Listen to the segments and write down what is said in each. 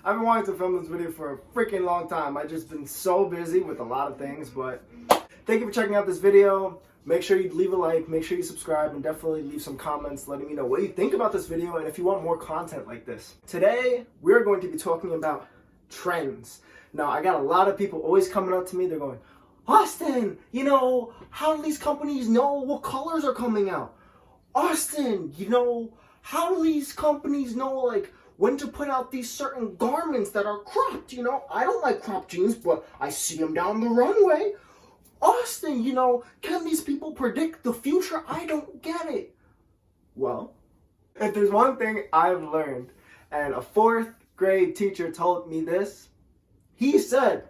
I've been wanting to film this video for a freaking long time. I've just been so busy with a lot of things, but thank you for checking out this video. Make sure you leave a like, make sure you subscribe, and definitely leave some comments letting me know what you think about this video and if you want more content like this. Today, we're going to be talking about trends. Now, I got a lot of people always coming up to me, they're going, Austin, how do these companies know what colors are coming out? Austin, how do these companies know, like, when to put out these certain garments that are cropped? I don't like cropped jeans, but I see them down the runway. Austin, can these people predict the future? I don't get it. Well, if there's one thing I've learned, and a 4th grade teacher told me this, he said,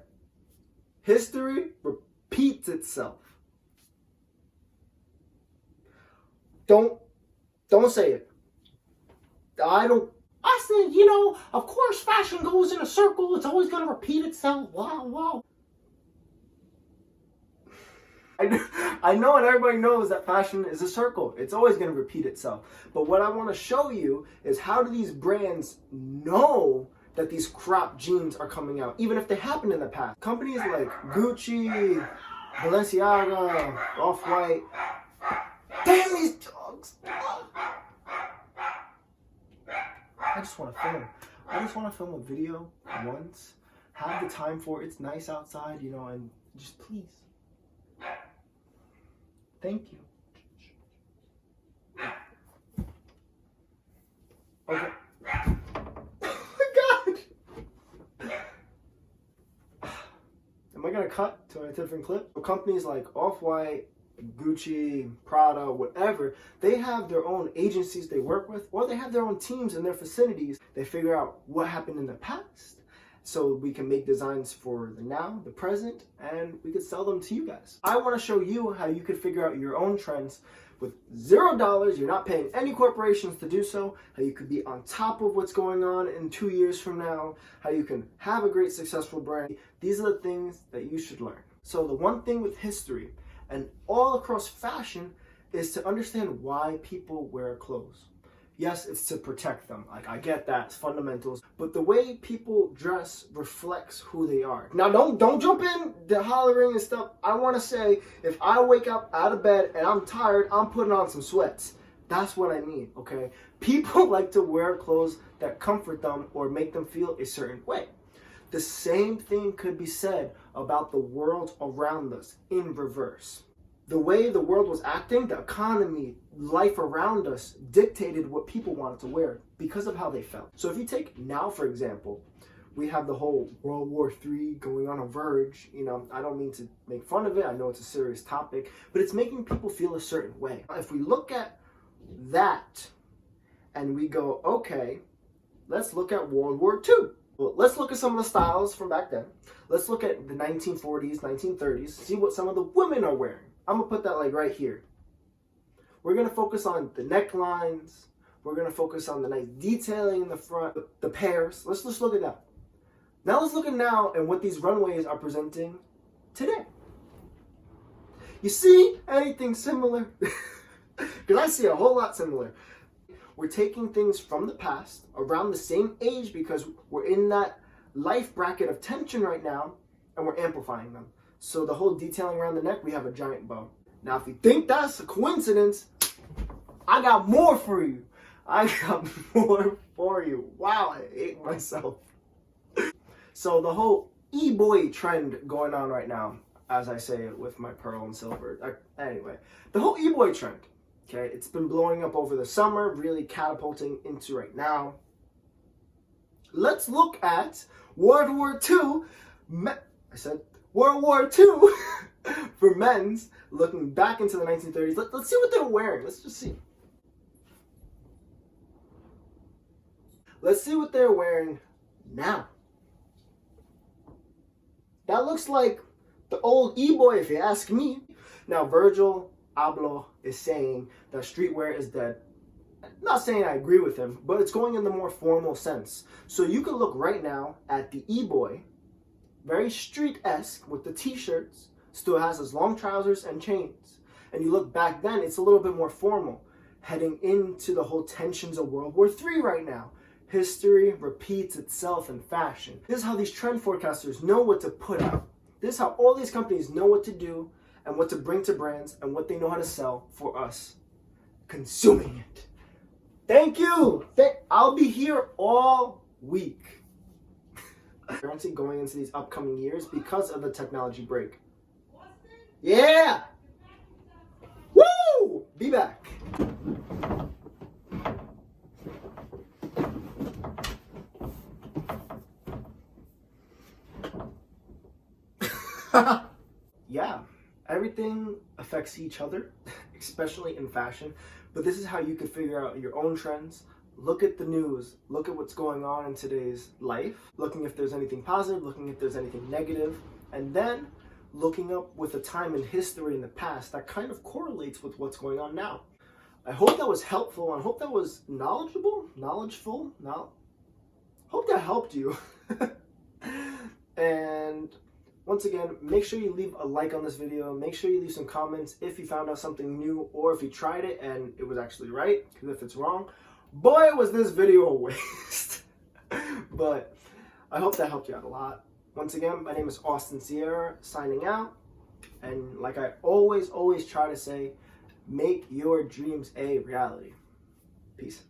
history repeats itself. Don't say it. Austin, of course fashion goes in a circle. It's always going to repeat itself. Wow. I know, and everybody knows that fashion is a circle. It's always going to repeat itself. But what I want to show you is how do these brands know that these cropped jeans are coming out, even if they happened in the past. Companies like Gucci, Balenciaga, Off-White. Damn these dogs! I just want to film. I just want to film a video once, have the time for it. It's nice outside, and just please. Thank you. Okay. Oh my God! Am I gonna cut to a different clip? Companies like Off-White, Gucci, Prada, whatever, they have their own agencies they work with, or they have their own teams in their facilities. They figure out what happened in the past so we can make designs for the now, the present, and we could sell them to you guys. I want to show you how you could figure out your own trends with $0. You're not paying any corporations to do so, how you could be on top of what's going on in 2 years from now, how you can have a great successful brand. These are the things that you should learn. So the one thing with history and all across fashion is to understand why people wear clothes. Yes, it's to protect them. Like, I get that, it's fundamentals. But the way people dress reflects who they are. Now, don't jump in the hollering and stuff. I want to say, if I wake up out of bed and I'm tired, I'm putting on some sweats. That's what I mean, okay? People like to wear clothes that comfort them or make them feel a certain way. The same thing could be said about the world around us in reverse. The way the world was acting, the economy, life around us dictated what people wanted to wear because of how they felt. So if you take now, for example, we have the whole World War III going on a verge. I don't mean to make fun of it. I know it's a serious topic, but it's making people feel a certain way. If we look at that and we go, okay, let's look at World War II. Well, let's look at some of the styles from back then. Let's look at the 1940s, 1930s, see what some of the women are wearing. I'm going to put that like right here. We're going to focus on the necklines. We're going to focus on the nice detailing in the front, the pairs. Let's just look at that. Now let's look at now and what these runways are presenting today. You see anything similar? Because I see a whole lot similar. We're taking things from the past, around the same age, because we're in that life bracket of tension right now, and we're amplifying them. So the whole detailing around the neck, we have a giant bow. Now, if you think that's a coincidence, I got more for you. Wow, I hate myself. So the whole e-boy trend going on right now, as I say it with my pearl and silver. Anyway, the whole e-boy trend. Okay, it's been blowing up over the summer, really catapulting into right now. Let's look at World War II. World War II for men's, looking back into the 1930s. Let's see what they're wearing. Let's just see. Let's see what they're wearing now. That looks like the old e-boy, if you ask me. Now, Virgil Abloh is saying that streetwear is dead. I'm not saying I agree with him, but it's going in the more formal sense. So you can look right now at the e-boy, very street-esque with the t-shirts, still has his long trousers and chains. And you look back then, it's a little bit more formal, heading into the whole tensions of World War III right now. History repeats itself in fashion. This is how these trend forecasters know what to put out. This is how all these companies know what to do and what to bring to brands and what they know how to sell for us consuming it. Thank you. I'll be here all week. Currency going into these upcoming years because of the technology break. Yeah. Woo! Be back. Yeah, everything affects each other, especially in fashion. But this is how you can figure out your own trends. Look at the news, look at what's going on in today's life, looking if there's anything positive, looking if there's anything negative, and then looking up with a time in history in the past that kind of correlates with what's going on now. I hope that was helpful. I hope that was knowledgeful. Hope that helped you. And once again, make sure you leave a like on this video. Make sure you leave some comments if you found out something new or if you tried it and it was actually right. Because if it's wrong, boy, was this video a waste. But I hope that helped you out a lot. Once again, my name is Austin Sierra, signing out. And like I always try to say, make your dreams a reality. Peace.